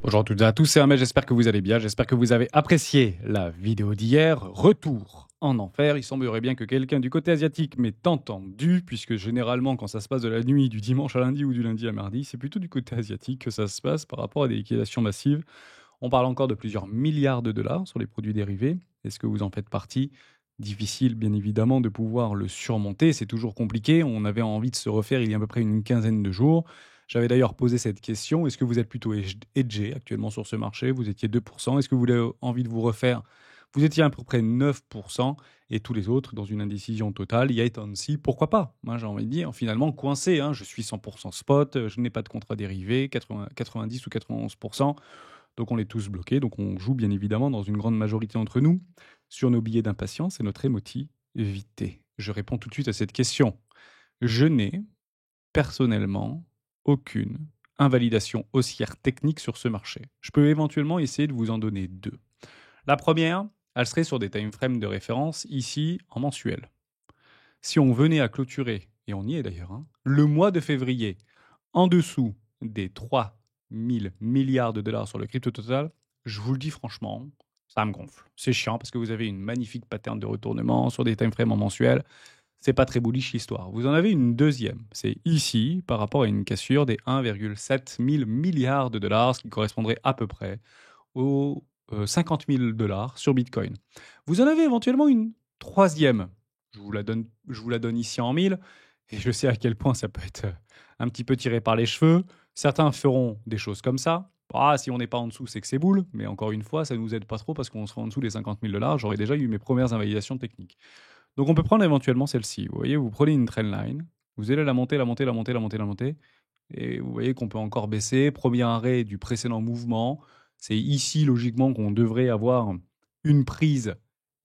Bonjour à toutes et à tous, c'est Ahmed, j'espère que vous allez bien, j'espère que vous avez apprécié la vidéo d'hier. Retour en enfer, il semblerait bien que quelqu'un du côté asiatique m'ait entendu, puisque généralement quand ça se passe de la nuit du dimanche à lundi ou du lundi à mardi, c'est plutôt du côté asiatique que ça se passe par rapport à des liquidations massives. On parle encore de plusieurs milliards de dollars sur les produits dérivés. Est-ce que vous en faites partie? Difficile bien évidemment de pouvoir le surmonter, c'est toujours compliqué. On avait envie de se refaire il y a à peu près une quinzaine de jours. J'avais d'ailleurs posé cette question, est-ce que vous êtes plutôt hedgé actuellement sur ce marché? Vous étiez 2%. Est-ce que vous avez envie de vous refaire? Vous étiez à peu près 9% et tous les autres dans une indécision totale. Yet on see, pourquoi pas? Moi j'ai envie de dire, finalement coincé, hein. Je suis 100% spot, je n'ai pas de contrat dérivé, 90 ou 91%. Donc on est tous bloqués, donc on joue bien évidemment dans une grande majorité d'entre nous sur nos billets d'impatience et notre émotivité. Je réponds tout de suite à cette question. Je n'ai personnellement aucune invalidation haussière technique sur ce marché. Je peux éventuellement essayer de vous en donner deux. La première, elle serait sur des time frames de référence, ici en mensuel. Si on venait à clôturer, et on y est d'ailleurs, hein, le mois de février en dessous des 3000 milliards de dollars sur le crypto total, je vous le dis franchement, ça me gonfle. C'est chiant parce que vous avez une magnifique pattern de retournement sur des time frames en mensuel. C'est pas très bullish l'histoire. Vous en avez une deuxième. C'est ici, par rapport à une cassure des 1,7 000 milliards de dollars, ce qui correspondrait à peu près aux 50 000 dollars sur Bitcoin. Vous en avez éventuellement une troisième. Je vous la donne ici en 1000. Et je sais à quel point ça peut être un petit peu tiré par les cheveux. Certains feront des choses comme ça. Ah, si on n'est pas en dessous, c'est que c'est boule. Mais encore une fois, ça ne nous aide pas trop parce qu'on sera en dessous des 50 000 dollars. J'aurais déjà eu mes premières invalidations techniques. Donc on peut prendre éventuellement celle-ci. Vous voyez, vous prenez une trendline, vous allez la monter, la monter, la monter, la monter, la monter. Et vous voyez qu'on peut encore baisser. Premier arrêt du précédent mouvement. C'est ici, logiquement, qu'on devrait avoir une prise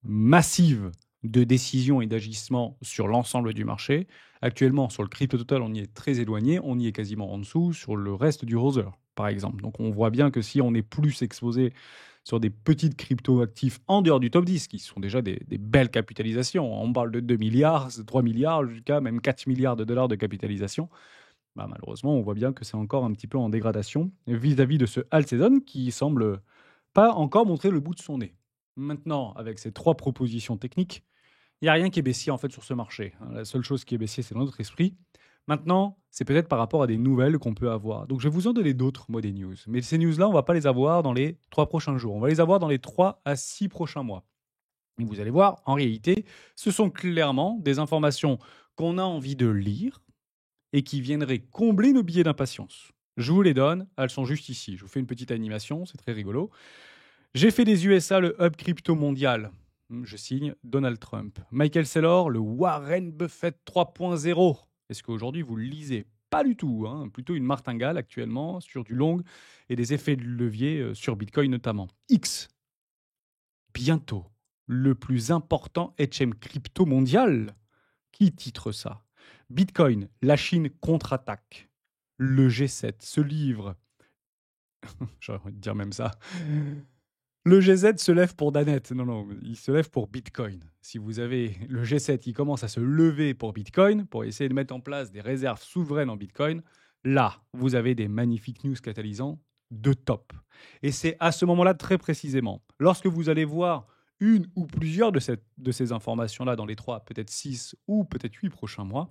massive de décision et d'agissement sur l'ensemble du marché. Actuellement, sur le crypto total, on y est très éloigné. On y est quasiment en dessous sur le reste du Rother, par exemple. Donc on voit bien que si on est plus exposé sur des petites crypto-actifs en dehors du top 10, qui sont déjà des belles capitalisations. On parle de 2 milliards, 3 milliards, jusqu'à même 4 milliards de dollars de capitalisation. Bah, malheureusement, on voit bien que c'est encore un petit peu en dégradation vis-à-vis de ce alt season qui semble pas encore montrer le bout de son nez. Maintenant, avec ces trois propositions techniques, il n'y a rien qui est baissier en fait sur ce marché. La seule chose qui est baissier, c'est notre esprit. Maintenant, c'est peut-être par rapport à des nouvelles qu'on peut avoir. Donc, je vais vous en donner d'autres, moi, des news. Mais ces news-là, on ne va pas les avoir dans les 3 prochains jours. On va les avoir dans les 3 à 6 prochains mois. Et vous allez voir, en réalité, ce sont clairement des informations qu'on a envie de lire et qui viendraient combler nos billets d'impatience. Je vous les donne, elles sont juste ici. Je vous fais une petite animation, c'est très rigolo. J'ai fait des USA le hub crypto mondial. Je signe Donald Trump. Michael Saylor, le Warren Buffett 3.0. Est-ce qu'aujourd'hui vous le lisez? Pas du tout, hein. Plutôt une martingale actuellement sur du long et des effets de levier sur Bitcoin notamment. X, bientôt, le plus important HM crypto mondial. Qui titre ça? Bitcoin, la Chine contre-attaque. Le G7 se livre. J'aurais envie de dire même ça. Le G7 se lève pour Danette. Non, non, il se lève pour Bitcoin. Si vous avez le G7, il commence à se lever pour Bitcoin, pour essayer de mettre en place des réserves souveraines en Bitcoin. Là, vous avez des magnifiques news catalysants de top. Et c'est à ce moment-là, très précisément, lorsque vous allez voir une ou plusieurs de ces informations-là dans les 3, peut-être 6 ou peut-être 8 prochains mois,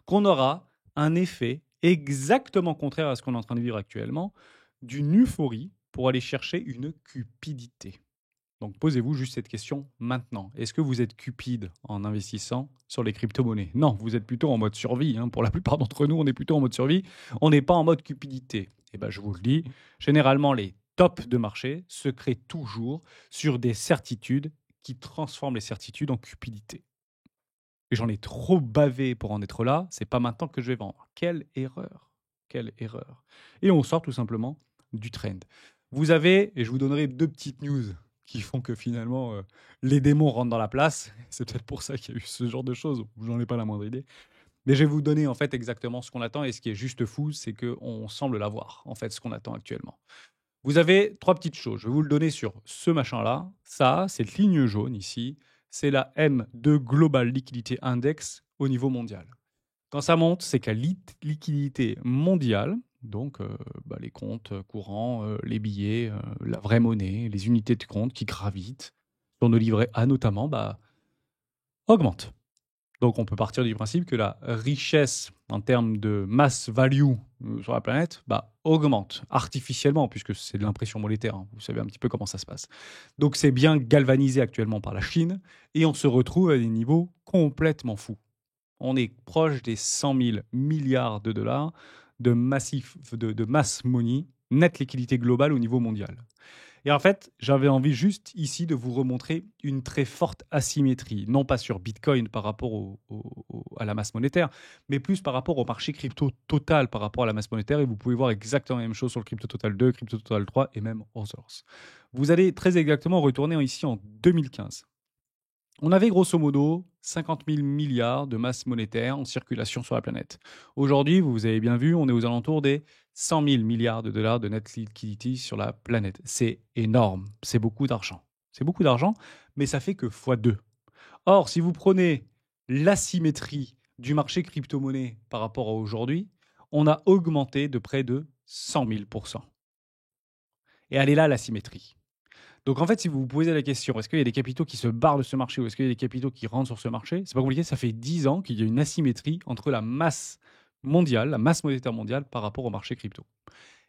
qu'on aura un effet exactement contraire à ce qu'on est en train de vivre actuellement, d'une euphorie pour aller chercher une cupidité. Donc posez-vous juste cette question maintenant. Est-ce que vous êtes cupide en investissant sur les crypto-monnaies? Non, vous êtes plutôt en mode survie, hein. Pour la plupart d'entre nous, on est plutôt en mode survie. On n'est pas en mode cupidité. Et ben, je vous le dis, généralement, les tops de marché se créent toujours sur des certitudes qui transforment les certitudes en cupidité. Et j'en ai trop bavé pour en être là. C'est pas maintenant que je vais vendre. Quelle erreur! Quelle erreur! Et on sort tout simplement du trend. Vous avez, et je vous donnerai deux petites news qui font que finalement les démons rentrent dans la place. C'est peut-être pour ça qu'il y a eu ce genre de choses. J'en ai pas la moindre idée. Mais je vais vous donner en fait exactement ce qu'on attend. Et ce qui est juste fou, c'est qu'on semble l'avoir, en fait, ce qu'on attend actuellement. Vous avez trois petites choses. Je vais vous le donner sur ce machin-là. Ça, cette ligne jaune ici, c'est la M2 Global Liquidity Index au niveau mondial. Quand ça monte, c'est que la liquidité mondiale Donc, les comptes courants, les billets, la vraie monnaie, les unités de compte qui gravitent sur nos livrets A notamment, augmentent. Donc on peut partir du principe que la richesse en termes de mass value sur la planète augmente artificiellement, puisque c'est de l'impression monétaire, hein. Vous savez un petit peu comment ça se passe. Donc c'est bien galvanisé actuellement par la Chine, et on se retrouve à des niveaux complètement fous. On est proche des 100 000 milliards de dollars de, de mass money, net liquidité globale au niveau mondial. Et en fait, j'avais envie juste ici de vous remontrer une très forte asymétrie, non pas sur Bitcoin par rapport à la masse monétaire, mais plus par rapport au marché crypto total par rapport à la masse monétaire. Et vous pouvez voir exactement la même chose sur le Crypto Total 2, Crypto Total 3 et même Others. Vous allez très exactement retourner ici en 2015. On avait grosso modo 50 000 milliards de masse monétaire en circulation sur la planète. Aujourd'hui, vous avez bien vu, on est aux alentours des 100 000 milliards de dollars de net liquidity sur la planète. C'est énorme, c'est beaucoup d'argent. C'est beaucoup d'argent, mais ça fait que x2. Or, si vous prenez l'asymétrie du marché crypto-monnaie par rapport à aujourd'hui, on a augmenté de près de 100 000%. Et elle est là, l'asymétrie. Donc en fait, si vous vous posez la question, est-ce qu'il y a des capitaux qui se barrent de ce marché ou est-ce qu'il y a des capitaux qui rentrent sur ce marché? C'est pas compliqué, ça fait 10 ans qu'il y a une asymétrie entre la masse mondiale, la masse monétaire mondiale par rapport au marché crypto.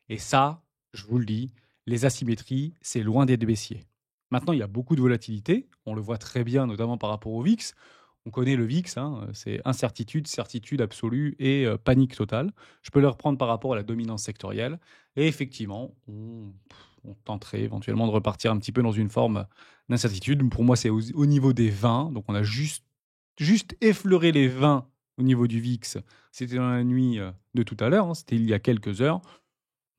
Et ça, je vous le dis, les asymétries, c'est loin d'être baissier. Maintenant, il y a beaucoup de volatilité, on le voit très bien notamment par rapport au VIX. On connaît le VIX, hein, c'est incertitude, certitude absolue et panique totale. Je peux le reprendre par rapport à la dominance sectorielle. Et effectivement, on tenterait éventuellement de repartir un petit peu dans une forme d'incertitude. Pour moi, c'est au niveau des 20. Donc, on a juste effleuré les 20 au niveau du VIX. C'était dans la nuit de tout à l'heure, hein, c'était il y a quelques heures.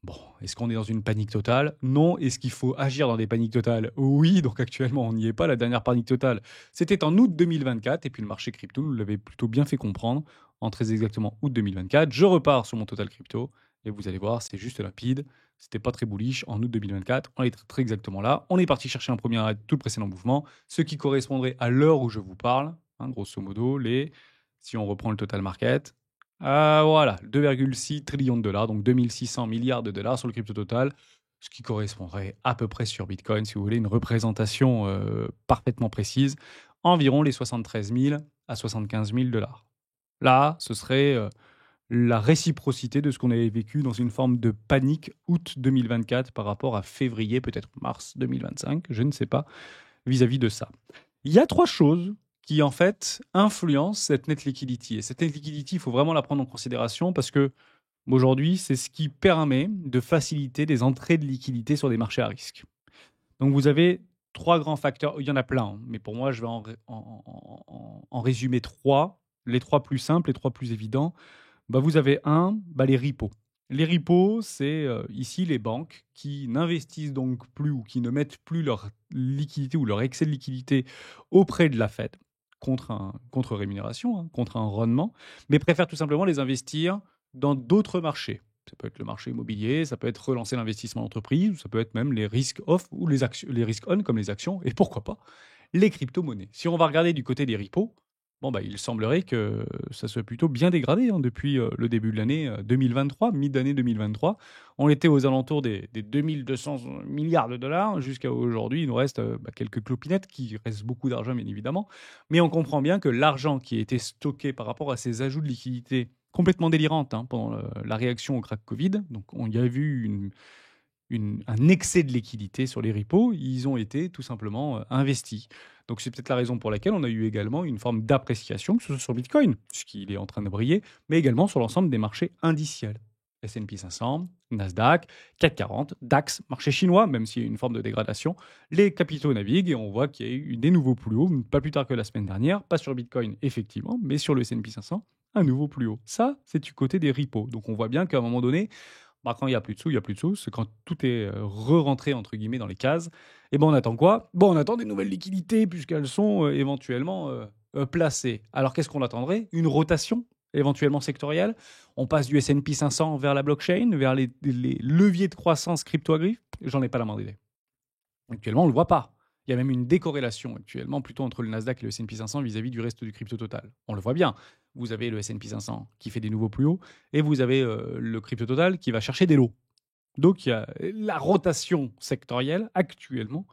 Bon, est-ce qu'on est dans une panique totale? Non. Est-ce qu'il faut agir dans des paniques totales? Oui, donc actuellement, on n'y est pas. La dernière panique totale, c'était en août 2024. Et puis le marché crypto nous l'avait plutôt bien fait comprendre en très exactement août 2024. Je repars sur mon total crypto et vous allez voir, c'est juste rapide. C'était pas très bullish en août 2024. On est très exactement là. On est parti chercher un premier arrêt de tout le précédent mouvement, ce qui correspondrait à l'heure où je vous parle, hein, grosso modo, si on reprend le total market, voilà, 2,6 trillions de dollars, donc 2600 milliards de dollars sur le crypto total, ce qui correspondrait à peu près sur Bitcoin, si vous voulez, une représentation parfaitement précise, environ les 73 000 à 75 000 dollars. Là, ce serait la réciprocité de ce qu'on avait vécu dans une forme de panique août 2024 par rapport à février, peut-être mars 2025, je ne sais pas, vis-à-vis de ça. Il y a 3 choses qui, en fait, influencent cette net liquidity. Et cette net liquidity, il faut vraiment la prendre en considération parce que aujourd'hui, c'est ce qui permet de faciliter des entrées de liquidité sur des marchés à risque. Donc, vous avez 3 grands facteurs. Il y en a plein, hein, mais pour moi, je vais en résumer 3. Les 3 plus simples, les 3 plus évidents. Vous avez les repos. Les repos, c'est ici les banques qui n'investissent donc plus ou qui ne mettent plus leur liquidité ou leur excès de liquidité auprès de la Fed contre rémunération, hein, contre un rendement, mais préfèrent tout simplement les investir dans d'autres marchés. Ça peut être le marché immobilier, ça peut être relancer l'investissement d'entreprise, ou ça peut être même les risques off ou les risques on comme les actions, et pourquoi pas les crypto-monnaies. Si on va regarder du côté des repos, il semblerait que ça soit plutôt bien dégradé hein, depuis le début de l'année 2023, mi-d'année 2023. On était aux alentours des 2200 milliards de dollars. Jusqu'à aujourd'hui, il nous reste quelques clopinettes qui restent beaucoup d'argent, bien évidemment. Mais on comprend bien que l'argent qui a été stocké par rapport à ces ajouts de liquidité complètement délirantes hein, pendant la réaction au crack Covid, donc on y a vu un excès de liquidité sur les repos, ils ont été tout simplement investis. Donc c'est peut-être la raison pour laquelle on a eu également une forme d'appréciation, que ce soit sur Bitcoin, puisqu'il est en train de briller, mais également sur l'ensemble des marchés indiciels. S&P 500, Nasdaq, CAC 40, DAX, marché chinois, même s'il y a une forme de dégradation, les capitaux naviguent et on voit qu'il y a eu des nouveaux plus hauts, pas plus tard que la semaine dernière, pas sur Bitcoin effectivement, mais sur le S&P 500, un nouveau plus haut. Ça, c'est du côté des repos. Donc on voit bien qu'à un moment donné, quand il n'y a plus de sous, il n'y a plus de sous. C'est quand tout est re-rentré, entre guillemets, dans les cases. Et on attend quoi? On attend des nouvelles liquidités, puisqu'elles sont éventuellement placées. Alors, qu'est-ce qu'on attendrait? Une rotation, éventuellement sectorielle. On passe du S&P 500 vers la blockchain, vers les leviers de croissance crypto-agri. J'en ai pas la moindre idée. Actuellement, on ne le voit pas. Il y a même une décorrélation actuellement plutôt entre le Nasdaq et le S&P 500 vis-à-vis du reste du crypto total. On le voit bien. Vous avez le S&P 500 qui fait des nouveaux plus hauts et vous avez le crypto total qui va chercher des lots. Donc il y a la rotation sectorielle actuellement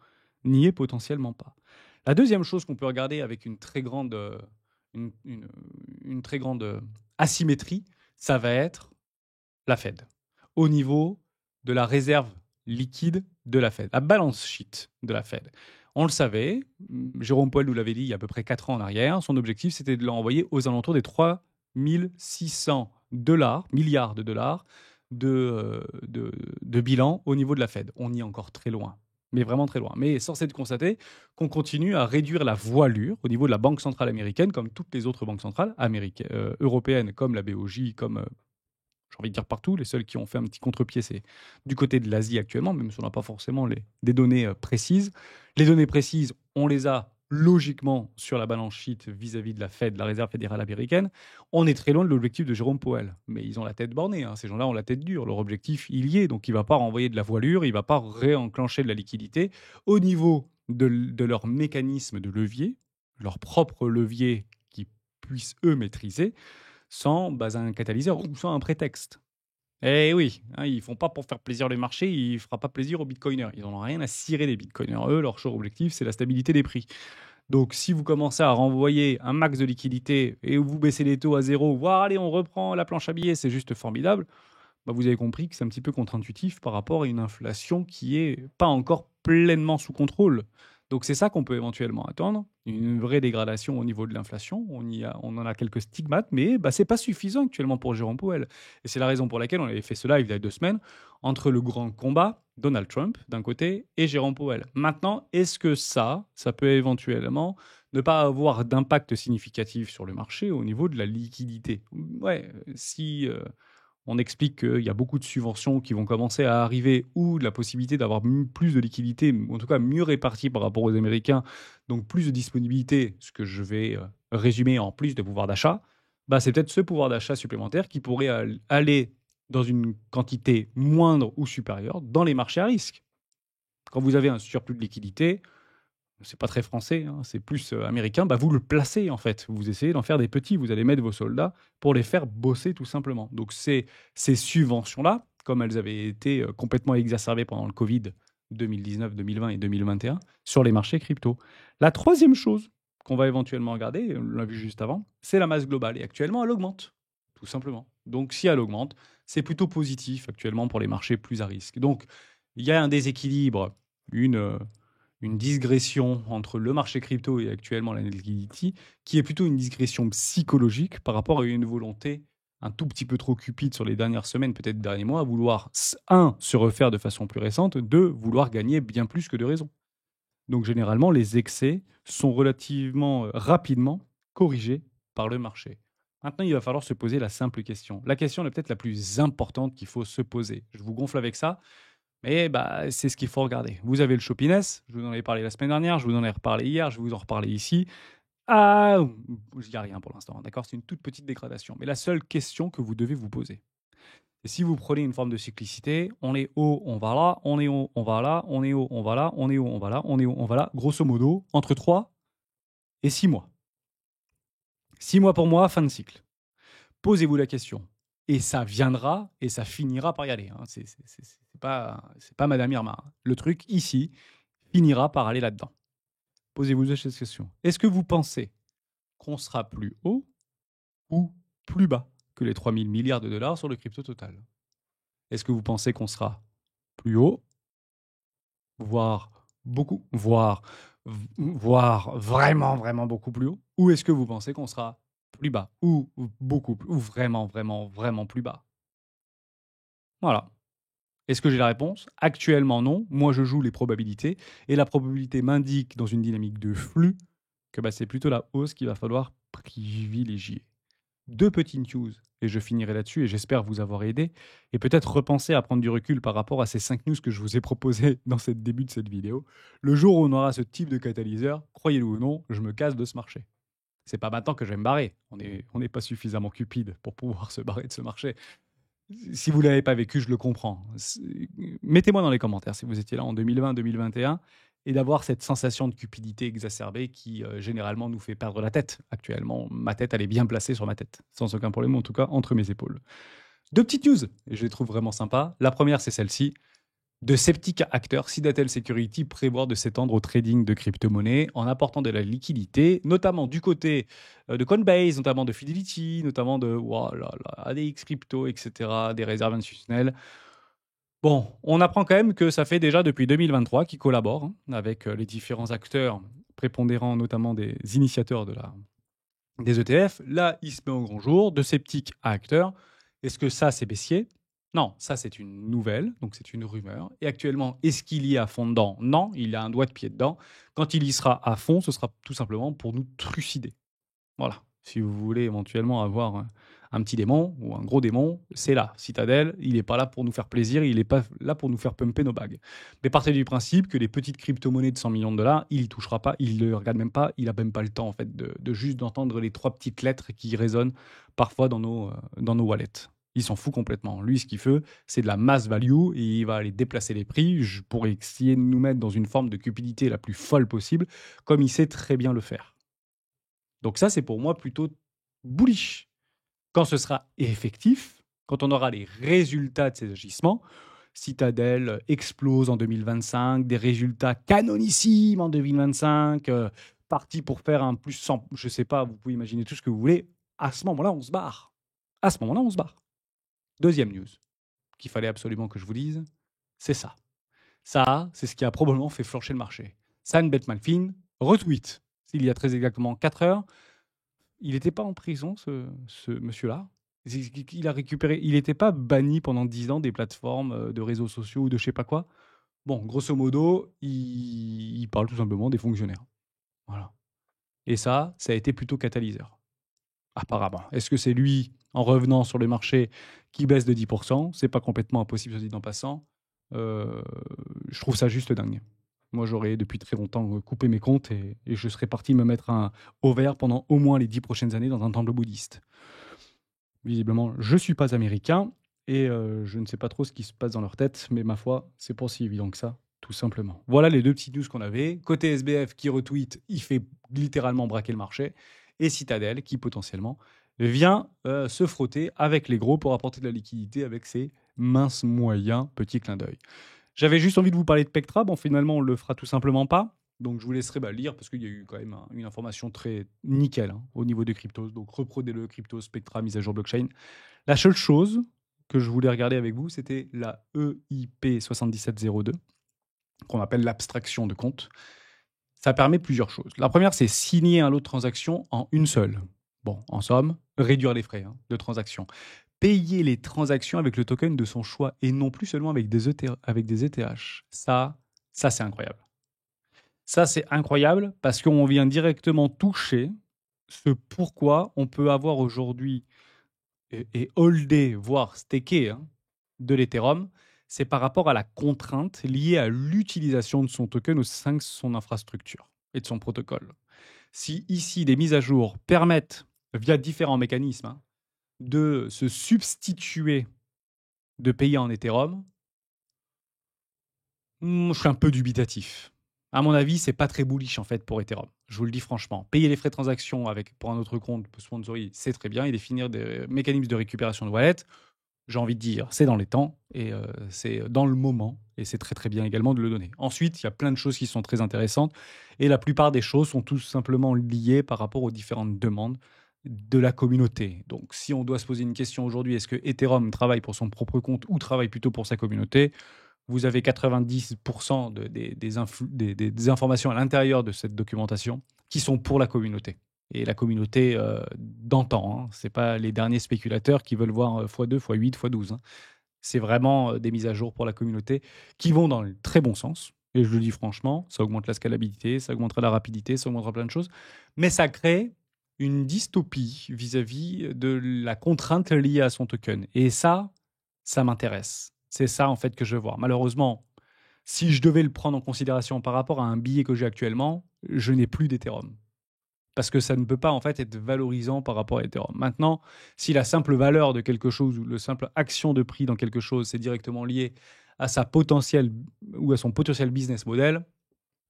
n'y est potentiellement pas. La deuxième chose qu'on peut regarder avec une très grande, une très grande asymétrie, ça va être la Fed. Au niveau de la réserve liquide de la Fed, la balance sheet de la Fed. On le savait, Jérôme Powell nous l'avait dit il y a à peu près 4 ans en arrière, son objectif c'était de l'envoyer aux alentours des 3600 milliards de dollars de bilan au niveau de la Fed. On y est encore très loin, mais vraiment très loin. Mais force est de constater qu'on continue à réduire la voilure au niveau de la Banque centrale américaine, comme toutes les autres banques centrales américaines, européennes, comme la BOJ, comme j'ai envie de dire partout. Les seuls qui ont fait un petit contre-pied, c'est du côté de l'Asie actuellement, même si on n'a pas forcément des données précises. Les données précises, on les a logiquement sur la balance sheet vis-à-vis de la Fed, la Réserve fédérale américaine. On est très loin de l'objectif de Jérôme Powell. Mais ils ont la tête bornée, hein. Ces gens-là ont la tête dure. Leur objectif, il y est. Donc, il ne va pas renvoyer de la voilure, il ne va pas réenclencher de la liquidité au niveau de leur mécanisme de levier, leur propre levier qu'ils puissent, eux, maîtriser sans un catalyseur ou sans un prétexte. Eh oui, hein, ils font pas pour faire plaisir les marchés, ils ne feront pas plaisir aux bitcoiners. Ils n'en ont rien à cirer des bitcoiners. Eux, leur cher objectif, c'est la stabilité des prix. Donc, si vous commencez à renvoyer un max de liquidité et vous baissez les taux à zéro, voire allez, on reprend la planche à billets, c'est juste formidable, vous avez compris que c'est un petit peu contre-intuitif par rapport à une inflation qui est pas encore pleinement sous contrôle. Donc c'est ça qu'on peut éventuellement attendre, une vraie dégradation au niveau de l'inflation. On en a quelques stigmates, mais c'est pas suffisant actuellement pour Jérôme Powell. Et c'est la raison pour laquelle on avait fait ce live il y a 2 semaines entre le grand combat Donald Trump d'un côté et Jérôme Powell. Maintenant, est-ce que ça peut éventuellement ne pas avoir d'impact significatif sur le marché au niveau de la liquidité? Ouais, si on explique qu'il y a beaucoup de subventions qui vont commencer à arriver ou de la possibilité d'avoir plus de liquidités, ou en tout cas mieux réparties par rapport aux Américains, donc plus de disponibilité, ce que je vais résumer en plus de pouvoir d'achat, c'est peut-être ce pouvoir d'achat supplémentaire qui pourrait aller dans une quantité moindre ou supérieure dans les marchés à risque. Quand vous avez un surplus de liquidité, c'est pas très français, hein, c'est plus américain, vous le placez en fait. Vous essayez d'en faire des petits, vous allez mettre vos soldats pour les faire bosser tout simplement. Donc ces subventions-là, comme elles avaient été complètement exacerbées pendant le Covid 2019, 2020 et 2021, sur les marchés crypto. La troisième chose qu'on va éventuellement regarder, on l'a vu juste avant, c'est la masse globale. Et actuellement, elle augmente, tout simplement. Donc si elle augmente, c'est plutôt positif actuellement pour les marchés plus à risque. Donc il y a un déséquilibre, une digression entre le marché crypto et actuellement la liquidity, qui est plutôt une digression psychologique par rapport à une volonté un tout petit peu trop cupide sur les dernières semaines, peut-être derniers mois, à vouloir, se refaire de façon plus récente, vouloir gagner bien plus que de raison. Donc généralement, les excès sont relativement rapidement corrigés par le marché. Maintenant, il va falloir se poser la simple question. La question est peut-être la plus importante qu'il faut se poser. Je vous gonfle avec ça, mais c'est ce qu'il faut regarder. Vous avez le Shopiness, je vous en avais parlé la semaine dernière, je vous en ai reparlé hier, je vais vous en reparler ici. Ah, il n'y a rien pour l'instant, d'accord? C'est une toute petite dégradation. Mais la seule question que vous devez vous poser, c'est si vous prenez une forme de cyclicité, on est haut, on va là, on est haut, on va là, on est haut, on va là, on est haut, on va là, on est haut, on va là, grosso modo, entre 3 et 6 mois. 6 mois pour moi, fin de cycle. Posez-vous la question. Et ça viendra et ça finira par y aller. Hein. C'est pas Madame Irma. Le truc, ici, finira par aller là-dedans. Posez-vous cette question. Est-ce que vous pensez qu'on sera plus haut ou plus bas que les 3 000 milliards de dollars sur le crypto total? Est-ce que vous pensez qu'on sera plus haut, voire beaucoup, voire vraiment, vraiment beaucoup plus haut? Ou est-ce que vous pensez qu'on sera plus bas ou beaucoup, ou vraiment, vraiment, vraiment plus bas? Voilà. Est-ce que j'ai la réponse? Actuellement, non. Moi, je joue les probabilités. Et la probabilité m'indique, dans une dynamique de flux, que c'est plutôt la hausse qu'il va falloir privilégier. 2 petites news, et je finirai là-dessus, et j'espère vous avoir aidé, et peut-être repenser à prendre du recul par rapport à ces 5 news que je vous ai proposées dans le début de cette vidéo. Le jour où on aura ce type de catalyseur, croyez-le ou non, je me casse de ce marché. C'est pas maintenant que je vais me barrer. On n'est pas suffisamment cupide pour pouvoir se barrer de ce marché. Si vous ne l'avez pas vécu, je le comprends. Mettez-moi dans les commentaires si vous étiez là en 2020, 2021, et d'avoir cette sensation de cupidité exacerbée qui, généralement, nous fait perdre la tête. Actuellement, ma tête, elle est bien placée sur ma tête, sans aucun problème, en tout cas, entre mes épaules. Deux petites news, et je les trouve vraiment sympas. La première, c'est celle-ci. De sceptiques acteurs, Citadel Security prévoit de s'étendre au trading de crypto-monnaies en apportant de la liquidité, notamment du côté de Coinbase, notamment de Fidelity, notamment de ADX Crypto, etc., des réserves institutionnelles. Bon, on apprend quand même que ça fait déjà depuis 2023 qu'ils collaborent avec les différents acteurs prépondérants, notamment des initiateurs des ETF. Là, il se met au grand jour, de sceptiques à acteurs. Est-ce que ça, c'est baissier? Non, ça, c'est une nouvelle, donc c'est une rumeur. Et actuellement, est-ce qu'il y est à fond dedans? Non, il a un doigt de pied dedans. Quand il y sera à fond, ce sera tout simplement pour nous trucider. Voilà. Si vous voulez éventuellement avoir un petit démon ou un gros démon, c'est là. Citadel, il n'est pas là pour nous faire plaisir, il n'est pas là pour nous faire pumper nos bagues. Mais partez du principe que les petites crypto-monnaies de 100 millions de dollars, il y touchera pas, il ne le regarde même pas, il n'a même pas le temps en fait de juste d'entendre les 3 petites lettres qui résonnent parfois dans nos wallets. Il s'en fout complètement. Lui, ce qu'il fait, c'est de la mass value et il va aller déplacer les prix pour essayer de nous mettre dans une forme de cupidité la plus folle possible, comme il sait très bien le faire. Donc ça, c'est pour moi plutôt bullish. Quand ce sera effectif, quand on aura les résultats de ces agissements, Citadel explose en 2025, des résultats canonissimes en 2025, parti pour faire un plus 100, je sais pas, vous pouvez imaginer tout ce que vous voulez. À ce moment-là, on se barre. À ce moment-là, on se barre. Deuxième news qu'il fallait absolument que je vous dise, c'est ça. Ça, c'est ce qui a probablement fait flancher le marché. Sam Bankman-Fried retweet, il y a très exactement 4 heures, il n'était pas en prison, ce monsieur-là. Il a récupéré. Il n'était pas banni pendant 10 ans des plateformes de réseaux sociaux ou de je sais pas quoi. Bon, grosso modo, il parle tout simplement des fonctionnaires. Voilà. Et ça a été plutôt catalyseur. Apparemment. Est-ce que c'est lui, en revenant sur le marché, qui baisse de 10%? C'est pas complètement impossible, je dis en passant. Je trouve ça juste dingue. Moi, j'aurais depuis très longtemps coupé mes comptes et je serais parti me mettre au vert pendant au moins les 10 prochaines années dans un temple bouddhiste. Visiblement, je ne suis pas américain et je ne sais pas trop ce qui se passe dans leur tête, mais ma foi, c'est pas si évident que ça, tout simplement. Voilà les deux petites news qu'on avait. Côté SBF qui retweet, il fait littéralement braquer le marché. Et Citadel qui potentiellement vient se frotter avec les gros pour apporter de la liquidité avec ses minces moyens, petit clin d'œil. J'avais juste envie de vous parler de Pectra. Bon, finalement, on le fera tout simplement pas. Donc, je vous laisserai lire parce qu'il y a eu quand même une information très nickel au niveau des cryptos. Donc, reprenez-le, crypto, Spectra, mise à jour blockchain. La seule chose que je voulais regarder avec vous, c'était la EIP 7702, qu'on appelle l'abstraction de compte. Ça permet plusieurs choses. La première, c'est signer un lot de transaction en une seule. Bon, en somme, réduire les frais de transaction. Payer les transactions avec le token de son choix et non plus seulement avec des ETH. Ça c'est incroyable. Ça, c'est incroyable parce qu'on vient directement toucher ce pourquoi on peut avoir aujourd'hui et holder, voire staker de l'Ethereum. C'est par rapport à la contrainte liée à l'utilisation de son token au sein de son infrastructure et de son protocole. Si ici, des mises à jour permettent, via différents mécanismes, de se substituer de payer en Ethereum, je suis un peu dubitatif. À mon avis, c'est pas très bullish en fait pour Ethereum. Je vous le dis franchement. Payer les frais de transaction pour un autre compte sponsorisé, c'est très bien. Et définir des mécanismes de récupération de wallet, j'ai envie de dire, c'est dans les temps et c'est dans le moment. Et c'est très très bien également de le donner. Ensuite, il y a plein de choses qui sont très intéressantes. Et la plupart des choses sont tout simplement liées par rapport aux différentes demandes de la communauté. Donc, si on doit se poser une question aujourd'hui, est-ce que Ethereum travaille pour son propre compte ou travaille plutôt pour sa communauté? Vous avez 90% des informations à l'intérieur de cette documentation qui sont pour la communauté. Et la communauté d'antan, ce n'est pas les derniers spéculateurs qui veulent voir x2, x8, x12. C'est vraiment des mises à jour pour la communauté qui vont dans le très bon sens. Et je le dis franchement, ça augmente la scalabilité, ça augmentera la rapidité, ça augmentera plein de choses. Mais ça crée une dystopie vis-à-vis de la contrainte liée à son token. Et ça m'intéresse. C'est ça, en fait, que je veux voir. Malheureusement, si je devais le prendre en considération par rapport à un billet que j'ai actuellement, je n'ai plus d'Ethereum. parce que ça ne peut pas en fait être valorisant par rapport à Ethereum. Maintenant, si la simple valeur de quelque chose ou le simple action de prix dans quelque chose, c'est directement lié à sa potentielle ou à son potentiel business model,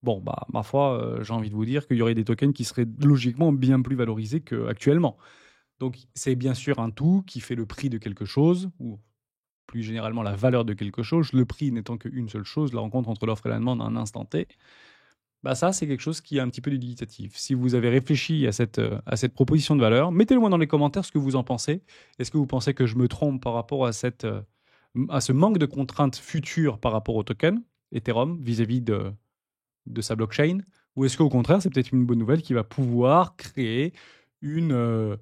bon, bah, ma foi, j'ai envie de vous dire qu'il y aurait des tokens qui seraient logiquement bien plus valorisés qu'actuellement. Donc, c'est bien sûr un tout qui fait le prix de quelque chose, ou plus généralement la valeur de quelque chose, le prix n'étant qu'une seule chose, la rencontre entre l'offre et la demande à un instant T. Bah ça, c'est quelque chose qui est un petit peu dubitatif. Si vous avez réfléchi à cette proposition de valeur, mettez-le moi dans les commentaires ce que vous en pensez. Est-ce que vous pensez que je me trompe par rapport à ce manque de contraintes futures par rapport au token Ethereum vis-à-vis de sa blockchain? Ou est-ce qu'au contraire, c'est peut-être une bonne nouvelle qui va pouvoir créer une,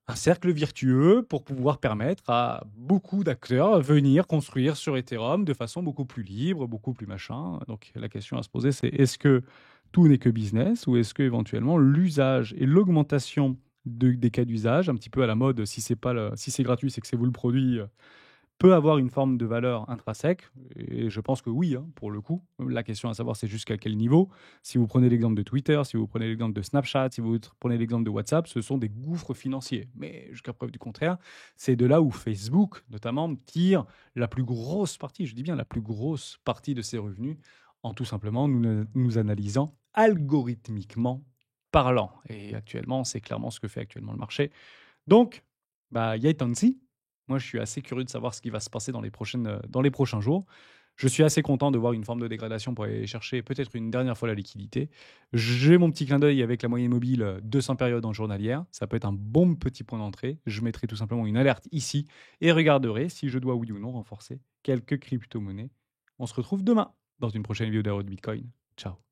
un cercle vertueux pour pouvoir permettre à beaucoup d'acteurs de venir construire sur Ethereum de façon beaucoup plus libre, beaucoup plus machin. Donc la question à se poser, c'est est-ce que tout n'est que business ou est-ce que éventuellement l'usage et l'augmentation des cas d'usage, un petit peu à la mode, si c'est pas si c'est gratuit, c'est que c'est vous le produit, peut avoir une forme de valeur intrinsèque. Et je pense que oui, hein, pour le coup. La question à savoir, c'est jusqu'à quel niveau. Si vous prenez l'exemple de Twitter, si vous prenez l'exemple de Snapchat, si vous prenez l'exemple de WhatsApp, ce sont des gouffres financiers. Mais jusqu'à preuve du contraire, c'est de là où Facebook, notamment, tire la plus grosse partie, je dis bien la plus grosse partie de ses revenus, en tout simplement nous analysant algorithmiquement parlant. Et actuellement, c'est clairement ce que fait actuellement le marché. Donc, bah, wait and see. Moi, je suis assez curieux de savoir ce qui va se passer dans les prochains jours. Je suis assez content de voir une forme de dégradation pour aller chercher peut-être une dernière fois la liquidité. J'ai mon petit clin d'œil avec la moyenne mobile 200 périodes en journalière. Ça peut être un bon petit point d'entrée. Je mettrai tout simplement une alerte ici et regarderai si je dois oui ou non renforcer quelques crypto-monnaies. On se retrouve demain dans une prochaine vidéo de Bitcoin. Ciao.